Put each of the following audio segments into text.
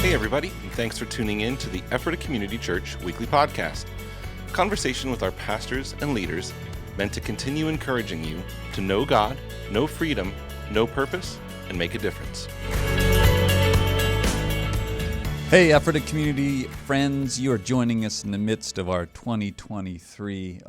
Hey everybody, and thanks for tuning in to the Ephrata Community Church weekly podcast. Conversation with our pastors and leaders meant to continue encouraging you to know God, know freedom, know purpose, and make a difference. Hey, Ephrata Community friends, you are joining us in the midst of our 2023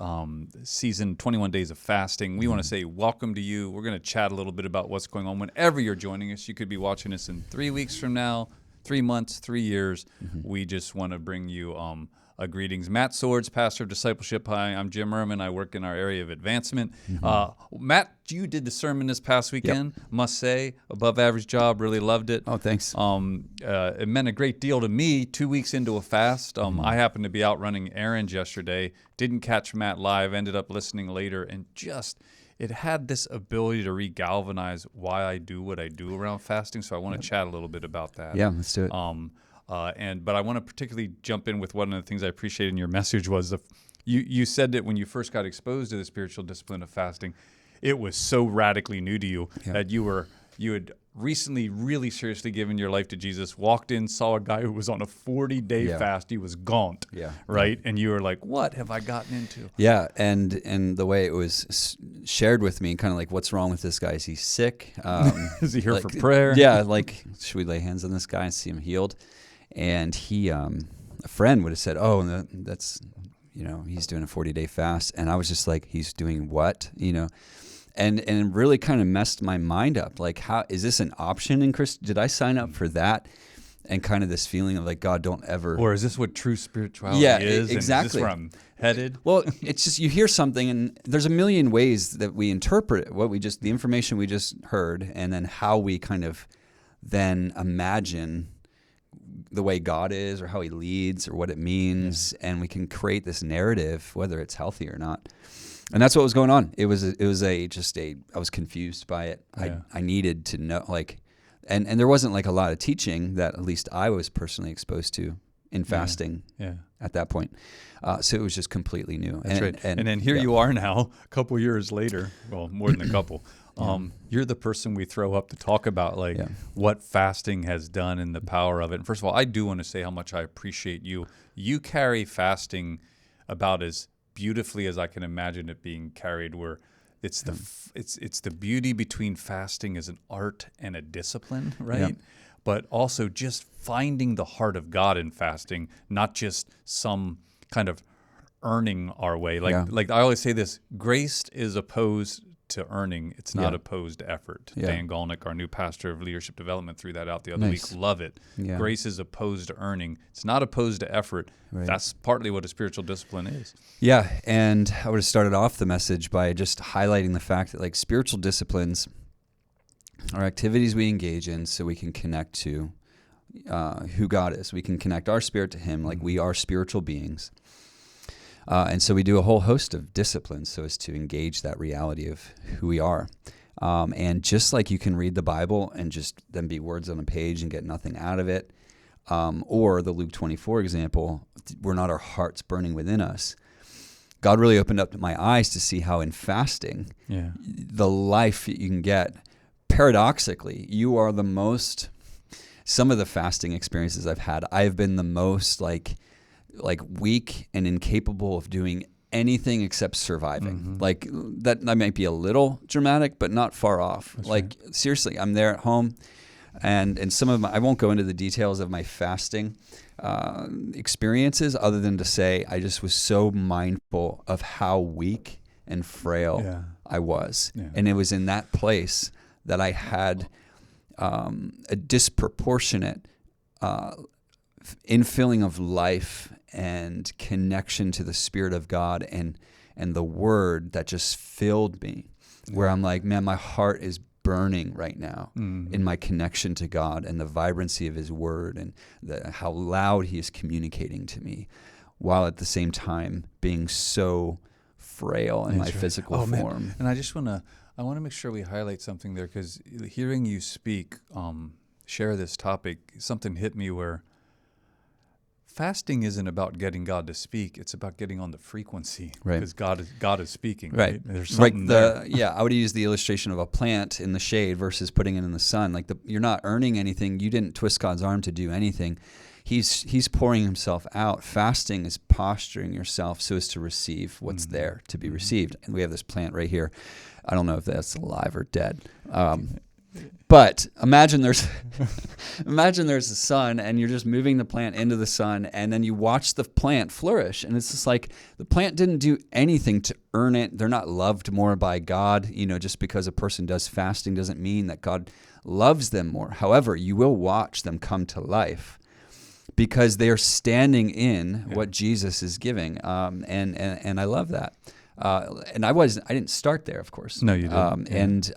season, 21 Days of Fasting. We want to say welcome to you. We're going to chat a little bit about what's going on whenever you're joining us. You could be watching us in 3 weeks from now, 3 months, 3 years. We just want to bring you greetings. Matt Swords, pastor of discipleship. Hi, I'm Jim Ehrman. I work in our area of advancement. Matt, you did the sermon this past weekend. Yep. Must say, above average job. Really loved it. Oh, thanks. It meant a great deal to me. 2 weeks into a fast, I happened to be out running errands yesterday. Didn't catch Matt live. Ended up listening later, and it had this ability to re-galvanize why I do what I do around fasting. So I want to chat a little bit about that. Yeah, let's do it. But I want to particularly jump in with one of the things I appreciated in your message was you said that when you first got exposed to the spiritual discipline of fasting, it was so radically new to you that you had recently really seriously given your life to Jesus, walked in, saw a guy who was on a 40-day fast. He was gaunt, right? And you were like, what have I gotten into? Yeah, and the way it was shared with me, kind of like, what's wrong with this guy? Is he sick? Is he here for prayer? Yeah, like, should we lay hands on this guy and see him healed? And he, a friend would have said, oh, that's, he's doing a 40-day fast. And I was just like, he's doing what? And it really kind of messed my mind up. Like, how is this an option in Christ? Did I sign up for that? And kind of this feeling of like, God, don't ever. Or is this what true spirituality is? Exactly. And is this where I'm headed? Well, it's just, you hear something and there's a million ways that we interpret the information we just heard, and then how we kind of then imagine the way God is or how he leads or what it means. And we can create this narrative, whether it's healthy or not. And that's what was going on. I was confused by it. I needed to know, and there wasn't like a lot of teaching that at least I was personally exposed to in fasting at that point. So it was just completely new. That's right. And then here you are now, a couple years later, well, more than a couple. You're the person we throw up to talk about what fasting has done and the power of it. And first of all, I do want to say how much I appreciate you. You carry fasting about as beautifully as I can imagine it being carried, where it's the beauty between fasting as an art and a discipline, right? Yeah. But also just finding the heart of God in fasting, not just some kind of earning our way. Like I always say this, grace is opposed to earning. It's not opposed to effort. Yeah. Dan Golnick, our new pastor of leadership development, threw that out the other week. Love it. Yeah. Grace is opposed to earning. It's not opposed to effort. Right. That's partly what a spiritual discipline is. Yeah, and I would have started off the message by just highlighting the fact that spiritual disciplines are activities we engage in so we can connect to who God is. We can connect our spirit to him, like we are spiritual beings. And so we do a whole host of disciplines so as to engage that reality of who we are. And just like you can read the Bible and just then be words on a page and get nothing out of it, or the Luke 24 example, we're not our hearts burning within us. God really opened up my eyes to see how in fasting, the life that you can get, paradoxically, you are some of the fasting experiences I've had, I've been the most weak and incapable of doing anything except surviving. That might be a little dramatic, but not far off. That's seriously, I'm there at home, and some of I won't go into the details of my fasting experiences, other than to say I just was so mindful of how weak and frail I was, and it was in that place that I had a disproportionate infilling of life and connection to the Spirit of God and the Word that just filled me, where I'm like, man, my heart is burning right now in my connection to God and the vibrancy of his Word and how loud he is communicating to me, while at the same time being so frail in my physical form. Man. And I want to make sure we highlight something there, because hearing you speak, share this topic, something hit me where fasting isn't about getting God to speak. It's about getting on the frequency, right? Because God is speaking, right? There's something there. Yeah, I would use the illustration of a plant in the shade versus putting it in the sun. Like you're not earning anything. You didn't twist God's arm to do anything. He's pouring himself out. Fasting is posturing yourself so as to receive what's there to be received. And we have this plant right here. I don't know if that's alive or dead. But imagine there's the sun, and you're just moving the plant into the sun, and then you watch the plant flourish, and it's just like the plant didn't do anything to earn it. They're not loved more by God. Just because a person does fasting doesn't mean that God loves them more. However, you will watch them come to life because they are standing in what Jesus is giving, and I love that. And I didn't start there, of course. No, you didn't. And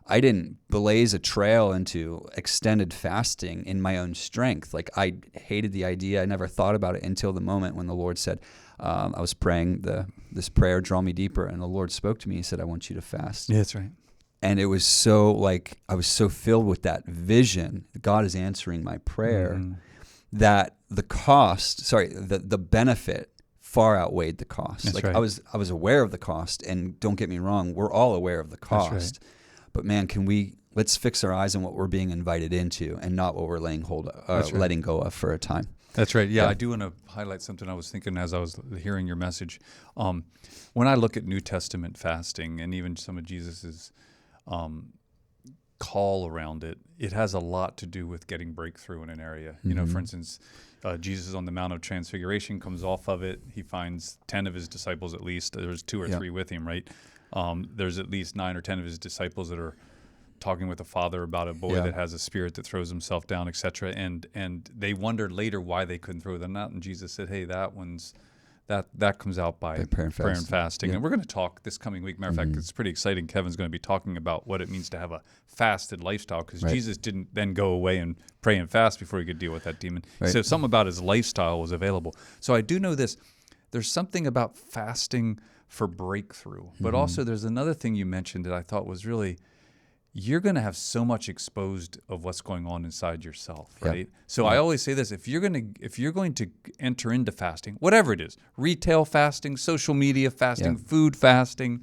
I didn't blaze a trail into extended fasting in my own strength. Like, I hated the idea. I never thought about it until the moment when the Lord said, I was praying this prayer, draw me deeper, and the Lord spoke to me. He said, I want you to fast. Yeah, that's right. And it was so I was so filled with that vision. God is answering my prayer that the benefit far outweighed the cost. That's right. I was aware of the cost, and don't get me wrong, we're all aware of the cost. That's right. But man, let's fix our eyes on what we're being invited into and not what we're letting go of for a time. That's right. Yeah, I do want to highlight something I was thinking as I was hearing your message. When I look at New Testament fasting and even some of Jesus's call around it, it has a lot to do with getting breakthrough in an area. For instance, Jesus on the Mount of Transfiguration comes off of it. He finds 10 of his disciples at least. There's 2 or 3 with him, right? There's at least 9 or 10 of his disciples that are talking with the Father about a boy that has a spirit that throws himself down, etc. And they wondered later why they couldn't throw them out. And Jesus said, "Hey, that comes out by prayer and fasting." And we're going to talk this coming week. Matter of fact, it's pretty exciting. Kevin's going to be talking about what it means to have a fasted lifestyle, because Jesus didn't then go away and pray and fast before he could deal with that demon. Right. So something about his lifestyle was available. So I do know this. There's something about fasting for breakthrough. But also there's another thing you mentioned that I thought was really, you're going to have so much exposed of what's going on inside yourself, right? So I always say this, if you're going to enter into fasting, whatever it is, retail fasting, social media fasting, food fasting,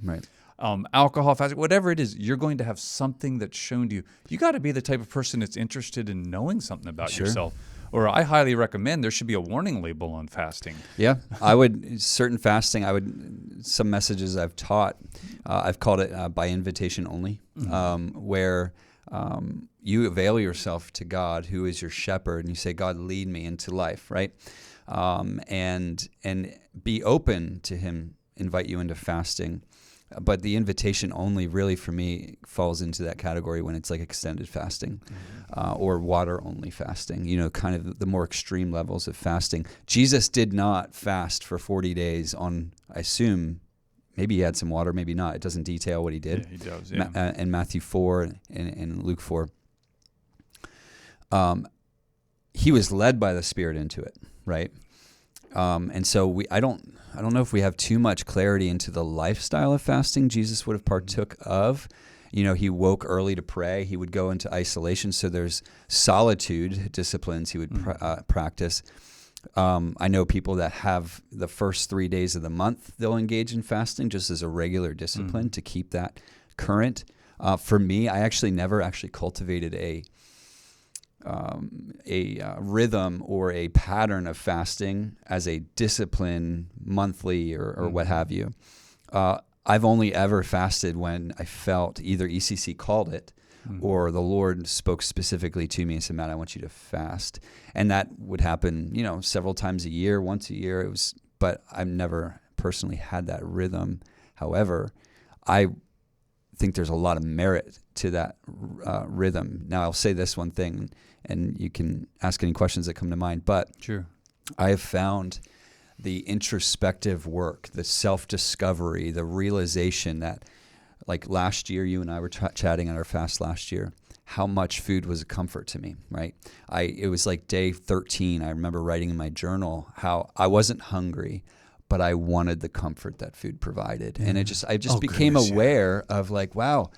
alcohol fasting, whatever it is, you're going to have something that's shown to you. You got to be the type of person that's interested in knowing something about yourself. Or I highly recommend there should be a warning label on fasting. Yeah, Certain fasting, some messages I've taught, I've called it by invitation only, where you avail yourself to God, who is your shepherd, and you say, God, lead me into life, right? And be open to him, invite you into fasting. But the invitation only really for me falls into that category when it's like extended fasting or water only fasting, kind of the more extreme levels of fasting. Jesus did not fast for 40 days on, I assume, maybe he had some water, maybe not. It doesn't detail what he did. Yeah, he does, yeah. In Matthew 4 and Luke 4. He was led by the Spirit into it, right? And so I don't know if we have too much clarity into the lifestyle of fasting Jesus would have partook of. He woke early to pray. He would go into isolation. So there's solitude disciplines he would practice. I know people that have the first 3 days of the month, they'll engage in fasting just as a regular discipline to keep that current. For me, I actually never cultivated a rhythm or a pattern of fasting as a discipline monthly or what have you. I've only ever fasted when I felt either ECC called it or the Lord spoke specifically to me and said, Matt, I want you to fast. And that would happen, several times a year, once a year. But I've never personally had that rhythm. However, I think there's a lot of merit to that rhythm. Now, I'll say this one thing, and you can ask any questions that come to mind. But sure, I have found the introspective work, the self-discovery, the realization that, like last year, you and I were chatting on our fast last year, how much food was a comfort to me, right? It was like day 13. I remember writing in my journal how I wasn't hungry, but I wanted the comfort that food provided. And I just became aware of like, wow,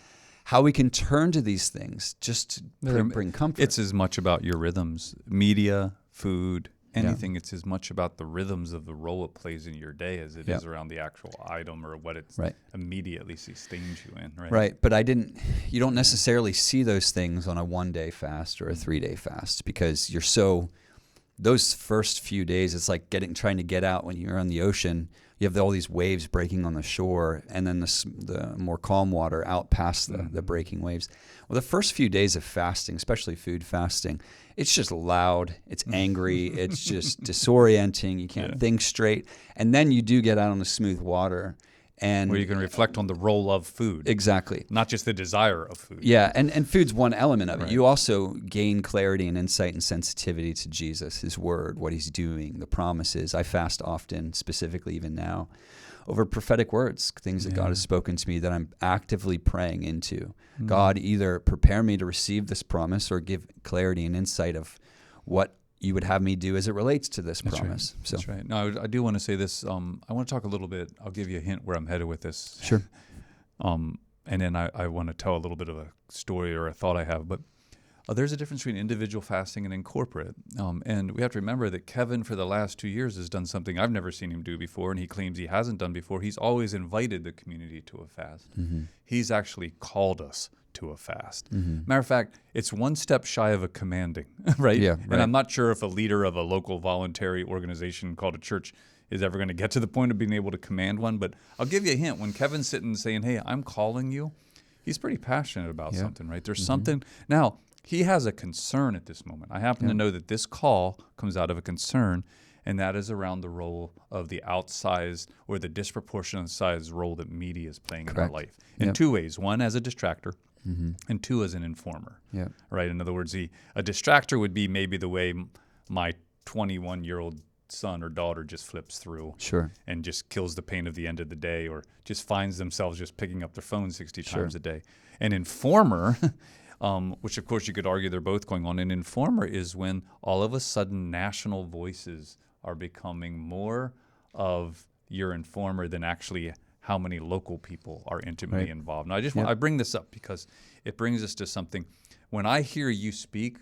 how we can turn to these things just to bring comfort. It's as much about your rhythms, media, food, anything, it's as much about the rhythms of the role it plays in your day as it is around the actual item or what it immediately sustains you in. Right. But you don't necessarily see those things on a 1-day fast or a 3-day fast, because those first few days, it's like trying to get out when you're on the ocean. You have all these waves breaking on the shore, and then the more calm water out past the breaking waves. Well, the first few days of fasting, especially food fasting, it's just loud, it's angry, it's just disorienting, you can't think straight. And then you do get out on the smooth water. And where you can reflect on the role of food. Exactly. Not just the desire of food. Yeah, and food's one element of it. You also gain clarity and insight and sensitivity to Jesus, his word, what he's doing, the promises. I fast often, specifically even now, over prophetic words, things that God has spoken to me that I'm actively praying into. God, either prepare me to receive this promise or give clarity and insight of what you would have me do as it relates to this promise. Right. That's right. Now, I do want to say this. I want to talk a little bit. I'll give you a hint where I'm headed with this. Sure. And then I want to tell a little bit of a story or a thought I have. But there's a difference between individual fasting and in corporate. And we have to remember that Kevin, for the last 2 years, has done something I've never seen him do before, and he claims he hasn't done before. He's always invited the community to a fast. He's actually called us to a fast. Matter of fact, it's one step shy of a commanding, right? Yeah, And I'm not sure if a leader of a local voluntary organization called a church is ever going to get to the point of being able to command one. But I'll give you a hint. When Kevin's sitting and saying, hey, I'm calling you, he's pretty passionate about something, right? There's something. Now, he has a concern at this moment. I happen to know that this call comes out of a concern, and that is around the role of the outsized or the disproportionate sized role that media is playing in our life. In two ways. One, as a distractor. And two, as an informer, right? In other words, a distractor would be maybe the way my 21-year-old son or daughter just flips through and just kills the pain of the end of the day, or just finds themselves just picking up their phone 60 times a day. An informer, which of course you could argue they're both going on, an informer is when all of a sudden national voices are becoming more of your informer than actually how many local people are intimately involved. Now, I bring this up because it brings us to something. When I hear you speak,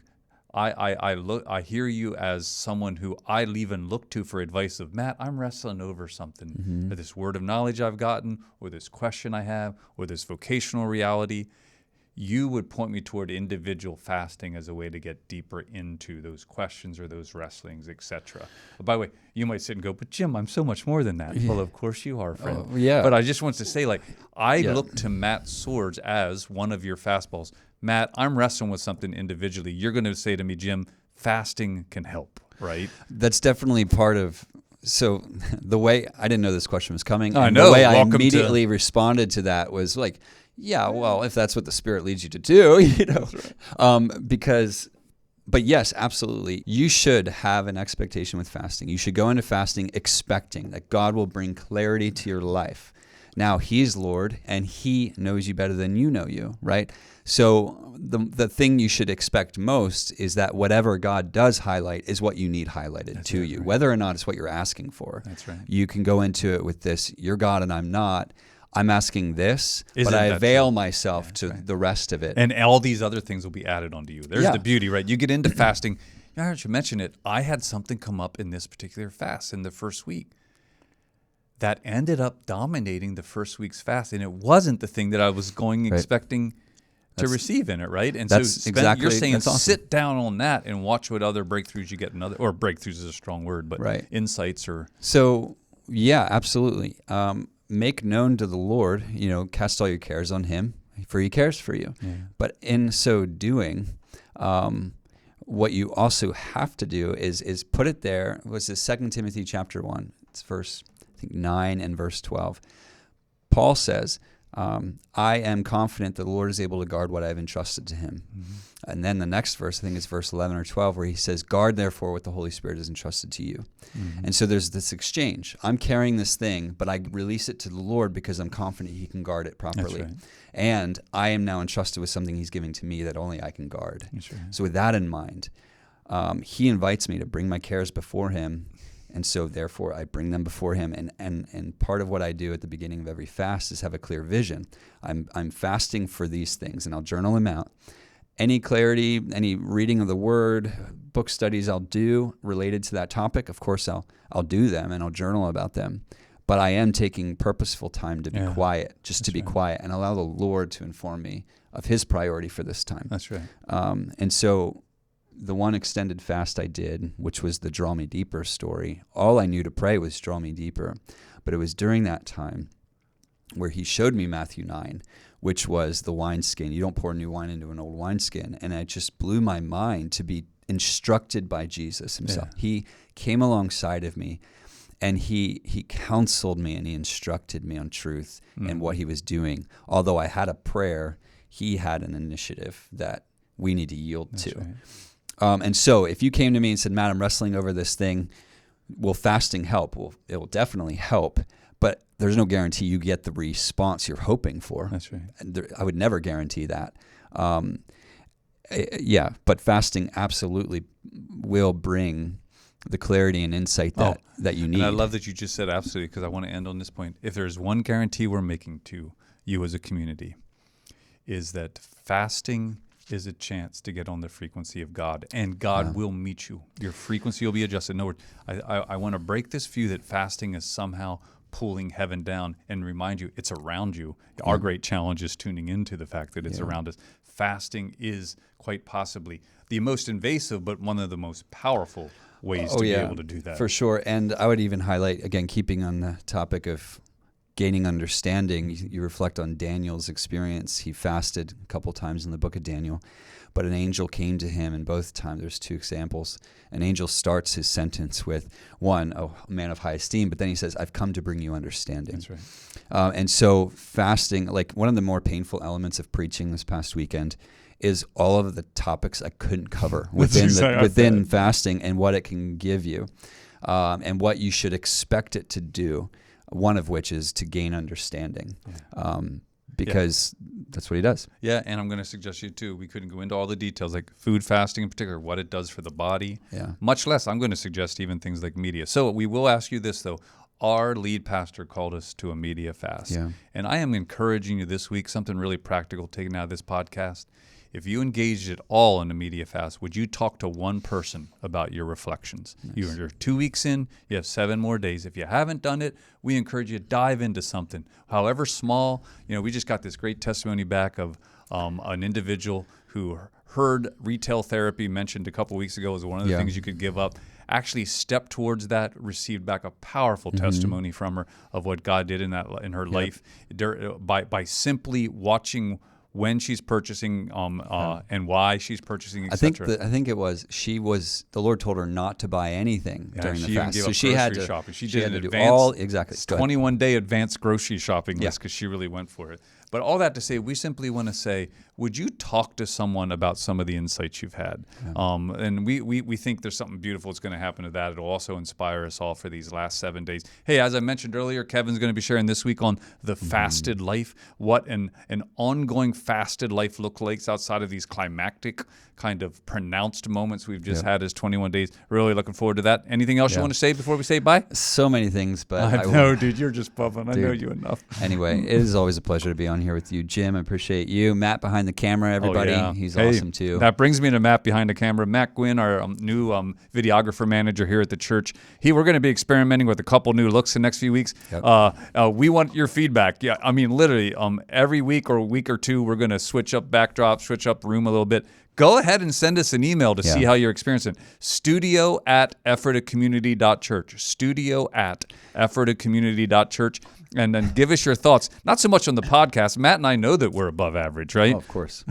I hear you as someone who I even look to for advice of, Matt, I'm wrestling over something, or this word of knowledge I've gotten, or this question I have, or this vocational reality. You would point me toward individual fasting as a way to get deeper into those questions or those wrestlings, etc. By the way, you might sit and go, but Jim, I'm so much more than that. Well, of course you are, friend. But I just want to say, I look to Matt Swords as one of your fastballs. Matt, I'm wrestling with something individually. You're going to say to me, Jim, fasting can help, right? That's definitely part of. So the way I didn't know this question was coming. I know. The way I immediately responded to that was like, yeah, well, if that's what the Spirit leads you to do, but yes, absolutely. You should have an expectation with fasting. You should go into fasting expecting that God will bring clarity to your life. Now, He's Lord, and He knows you better than you know you, right? So the thing you should expect most is that whatever God does highlight is what you need highlighted to you, whether or not it's what you're asking for. That's right. You can go into it with this, you're God and I'm not. I'm asking this, but I avail myself to the rest of it. And all these other things will be added onto you. There's the beauty, right? You get into fasting. I heard you mention it. I had something come up in this particular fast in the first week that ended up dominating the first week's fast. And it wasn't the thing that I was expecting to receive in it, right? And so you're saying sit down on that and watch what other breakthroughs you get or breakthroughs is a strong word, but insights or... So, yeah, absolutely. Make known to the Lord, cast all your cares on Him, for He cares for you. Yeah. But in so doing, what you also have to do is put it there. Was this 2 Timothy chapter 1? It's verse, I think, 9 and verse 12. Paul says, I am confident that the Lord is able to guard what I have entrusted to Him. Mm-hmm. And then the next verse, I think it's verse 11 or 12, where he says, guard therefore what the Holy Spirit has entrusted to you. Mm-hmm. And so there's this exchange. I'm carrying this thing, but I release it to the Lord because I'm confident He can guard it properly. That's right. And I am now entrusted with something He's giving to me that only I can guard. That's right. So with that in mind, He invites me to bring my cares before Him. And so therefore I bring them before Him. And part of what I do at the beginning of every fast is have a clear vision. I'm fasting for these things, and I'll journal them out. Any clarity, any reading of the Word, book studies I'll do related to that topic, of course I'll do them and I'll journal about them. But I am taking purposeful time to be quiet, just to be quiet, and allow the Lord to inform me of His priority for this time. That's right. And so the one extended fast I did, which was the Draw Me Deeper story, all I knew to pray was draw me deeper. But it was during that time where He showed me Matthew 9, which was the wineskin. You don't pour new wine into an old wineskin. And it just blew my mind to be instructed by Jesus Himself. Yeah. He came alongside of me, and he counseled me, and He instructed me on truth and what He was doing. Although I had a prayer, He had an initiative that we need to yield to. Right. And so if you came to me and said, Matt, I'm wrestling over this thing, will fasting help? Well, it will definitely help, but there's no guarantee you get the response you're hoping for. That's right. I would never guarantee that. But fasting absolutely will bring the clarity and insight that you need. And I love that you just said absolutely, because I want to end on this point. If there's one guarantee we're making to you as a community, is that fasting is a chance to get on the frequency of God, and God will meet you. Your frequency will be adjusted. In other words, I want to break this view that fasting is somehow pulling heaven down, and remind you it's around you. Our great challenge is tuning into the fact that it's around us. Fasting is quite possibly the most invasive, but one of the most powerful ways to be able to do that. For sure. And I would even highlight, again, keeping on the topic of gaining understanding, you reflect on Daniel's experience. He fasted a couple times in the book of Daniel, but an angel came to him, and both times, there's two examples. An angel starts his sentence with, a man of high esteem, but then he says, I've come to bring you understanding. That's right. And so fasting, like one of the more painful elements of preaching this past weekend is all of the topics I couldn't cover within fasting, and what it can give you, and what you should expect it to do. One of which is to gain understanding, because that's what He does. Yeah, and I'm going to suggest you too, we couldn't go into all the details, like food fasting in particular, what it does for the body. Yeah. Much less, I'm going to suggest even things like media. So we will ask you this, though. Our lead pastor called us to a media fast. Yeah. And I am encouraging you this week, something really practical taken out of this podcast. If you engaged at all in a media fast, would you talk to one person about your reflections? Nice. You're 2 weeks in, you have 7 more days. If you haven't done it, we encourage you to dive into something, however small. We just got this great testimony back of an individual who heard retail therapy mentioned a couple weeks ago as one of the things you could give up. Actually stepped towards that, received back a powerful testimony from her of what God did in her life by simply watching when she's purchasing and why she's purchasing, etc. I think it was the Lord told her not to buy anything during the fast. So she had to shopping. She had did to an do all 21-day advanced grocery shopping list because she really went for it. But all that to say, we simply want to say, would you talk to someone about some of the insights you've had? Yeah. And we think there's something beautiful that's going to happen to that. It'll also inspire us all for these last 7 days. Hey, as I mentioned earlier, Kevin's going to be sharing this week on the fasted life, what an ongoing fasted life looks like outside of these climactic kind of pronounced moments we've just had as 21 days. Really looking forward to that. Anything else you want to say before we say bye? So many things, but I know, dude, you're just puffing. I know you enough. Anyway, it is always a pleasure to be on here with you, Jim. I appreciate you. Matt behind the camera, everybody. He's awesome too. That brings me to Matt behind the camera. Matt Gwynn, our new videographer manager here at the church. We're going to be experimenting with a couple new looks the next few weeks. Yep. We want your feedback. Yeah, I mean, literally, every week or a week or two, we're going to switch up backdrop, switch up room a little bit. Go ahead and send us an email to see how you're experiencing it. studio@effortofcommunity.church. studio@effortofcommunity.church. And then give us your thoughts. Not so much on the podcast. Matt and I know that we're above average, right? Oh, of course.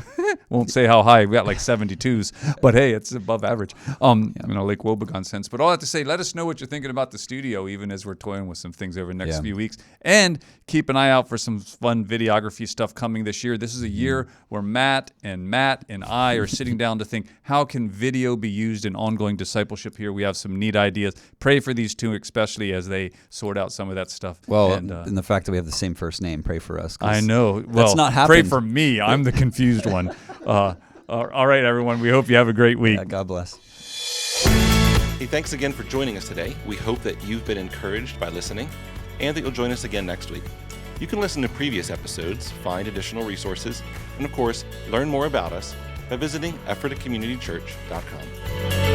Won't say how high. We got like 72s. But hey, it's above average. Lake Wobegon sense. But all I have to say, let us know what you're thinking about the studio, even as we're toying with some things over the next few weeks. And keep an eye out for some fun videography stuff coming this year. This is a year where Matt and I are sitting down to think, how can video be used in ongoing discipleship here? We have some neat ideas. Pray for these two, especially as they sort out some of that stuff. Well, and the fact that we have the same first name, pray for us. I know. Well, that's not happened. Pray for me. I'm the confused one. All right, everyone. We hope you have a great week. Yeah, God bless. Hey, thanks again for joining us today. We hope that you've been encouraged by listening and that you'll join us again next week. You can listen to previous episodes, find additional resources, and of course, learn more about us by visiting effortofcommunitychurch.com.